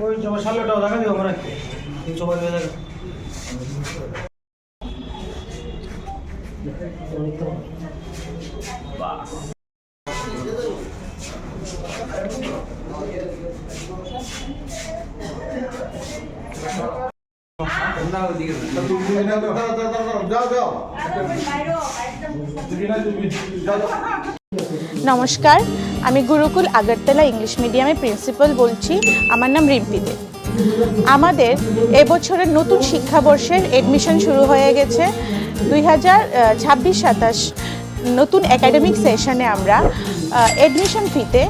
ওই জমা সামনেটাও দেখা দিও আমার একটু সবাই দেখা নমস্কার, আমি গুরুকুল আগরতলা ইংলিশ মিডিয়ামের প্রিন্সিপাল বলছি। আমার নাম রিম্পি দে। আমাদের এবছরের নতুন শিক্ষাবর্ষের এডমিশন শুরু হয়ে গেছে। 2026-27 নতুন একাডেমিক সেশনে আমরা এডমিশন ফিতে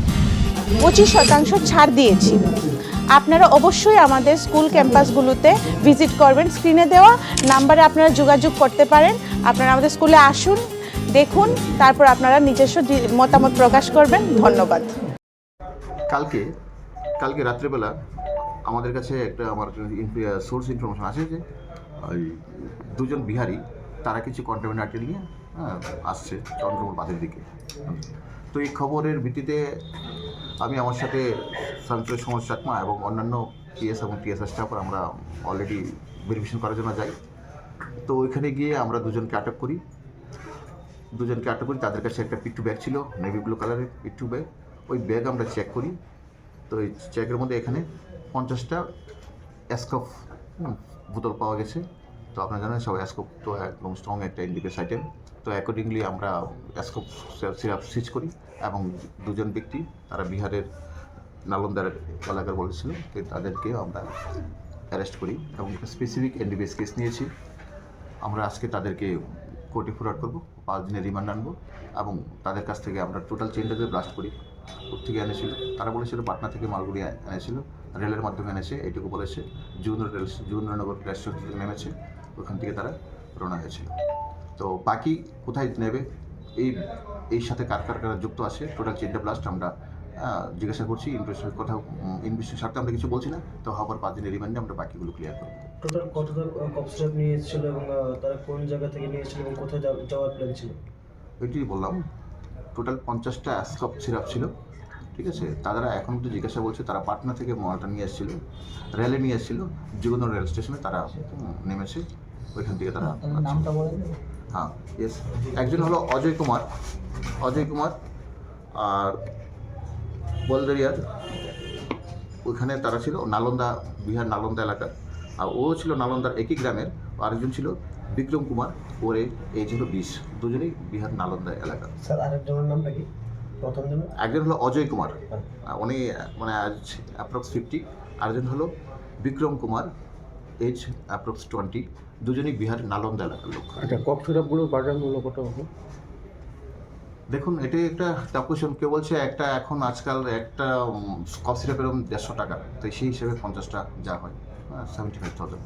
25% ছাড় দিয়েছি। আপনারা অবশ্যই আমাদের স্কুল ক্যাম্পাসগুলোতে ভিজিট করবেন। স্ক্রিনে দেওয়া নাম্বারে আপনারা যোগাযোগ করতে পারেন। আপনারা আমাদের স্কুলে আসুন, দেখুন, তারপর আপনারা নিজস্ব মতামত প্রকাশ করবেন। ধন্যবাদ। কালকে রাত্রেবেলা আমাদের কাছে আমার সোর্স ইনফরমেশন আছে যে ওই দুজন বিহারি তারা কিছু কন্টামিনেট নিয়ে আসছে চন্দ্রমোহন বাঁধের দিকে। তো এই খবরের ভিত্তিতে আমি আমার সাথে সঞ্চয় সমাজ চাকমা এবং অন্যান্য পিএস এবং টিএসআর স্টাফরা আমরা অলরেডি ভেরিফিকেশন করার জন্য যাই। তো ওইখানে গিয়ে আমরা দুজনকে আটক করি। তাদের কাছে একটা পিট্টু ব্যাগ ছিল, নেভি ব্লু কালারের পিট্টু ব্যাগ। ওই ব্যাগ আমরা চেক করি। তো এই চেকের মধ্যে এখানে 50টা অ্যাসকপ বোতল পাওয়া গেছে। তো আপনারা জানেন সব অ্যাসকপ তো একদম স্ট্রং একটা ইন্ডিকেটর আইটেম। তো অ্যাকর্ডিংলি আমরা অ্যাসকপ সিরাপ সিজ করি এবং দুজন ব্যক্তি তারা বিহারের নালন্দার এলাকার বলেছিল, তাদেরকে আমরা অ্যারেস্ট করি এবং স্পেসিফিক এনডিপিএস কেস নিয়েছি। আমরা আজকে তাদেরকে কোর্টে ফরওয়ার্ড করবো, 5 দিনের রিমান্ড আনবো এবং তাদের কাছ থেকে আমরা টোটাল চেনটাকে ব্লাস্ট করি। থেকে এনেছিল, তারা বলেছিল পাটনা থেকে মালগুড়ি এনেছিল, রেলের মাধ্যমে এনেছে, এইটুকু বলেছে। যুগেন্দ্রনগর রেল স্টেশন থেকে নেমেছে, ওখান থেকে তারা রওনা হয়েছিল। তো বাকি কোথায় নেবে, এই সাথে কার যুক্ত আছে, টোটাল চেনটা ব্লাস্ট আমরা জিজ্ঞাসা করছি। ইনভেস্টিগেশন স্বার্থে আমরা কিছু বলছি না। তো হবার 5 দিনের রিমান্ডে আমরা বাকিগুলো ক্লিয়ার করবো। টোটাল কতটা কফ সিরাপ নিয়ে এসেছিল এবং তারা কোন জায়গা থেকে নিয়ে এসেছিল এবং কোথায় যাওয়ার প্ল্যান ছিল? ওইটাই বললাম, টোটাল 50টা অ্যাসকপ সিরাপ ছিল। ঠিক আছে, তারা এখন তো জিজ্ঞাসা বলছে তারা পাটনা থেকে মালটা নিয়ে এসেছিল, রেলে নিয়ে এসেছিল, যুগেন্দ্র রেল স্টেশনে তারা নেমেছে, ওইখান থেকে তারা। হ্যাঁ, ইয়েস। একজন হলো অজয় কুমার আর বলদরিয়ার, ওইখানে তারা ছিল বিহার নালন্দা এলাকার। আর ও ছিল নালন্দার একই গ্রামের। আরেকজন ছিল বিক্রম কুমার, ওর এজ হলো 20। দুজনেই বিহার নালন্দা এলাকার। স্যার আরেকজনের নামটা কি? প্রথম জন একজন হলো অজয় কুমার, উনি মানে আজ অ্যাপ্রক্স 50। আরেকজন হলো বিক্রম কুমার, এজ অ্যাপ্রক্স 20। দুজনেই বিহার নালন্দা এলাকার লোক। আচ্ছা, কফ সিরাপগুলো বাজার মূল্য কত হবে? দেখুন, এটাই একটা টাফ কোয়েশন। কেউ বলছে এখন আজকাল একটা কফ সিরাপের 150 টাকা, তো সেই হিসেবে 50টা যা হয় 75,000।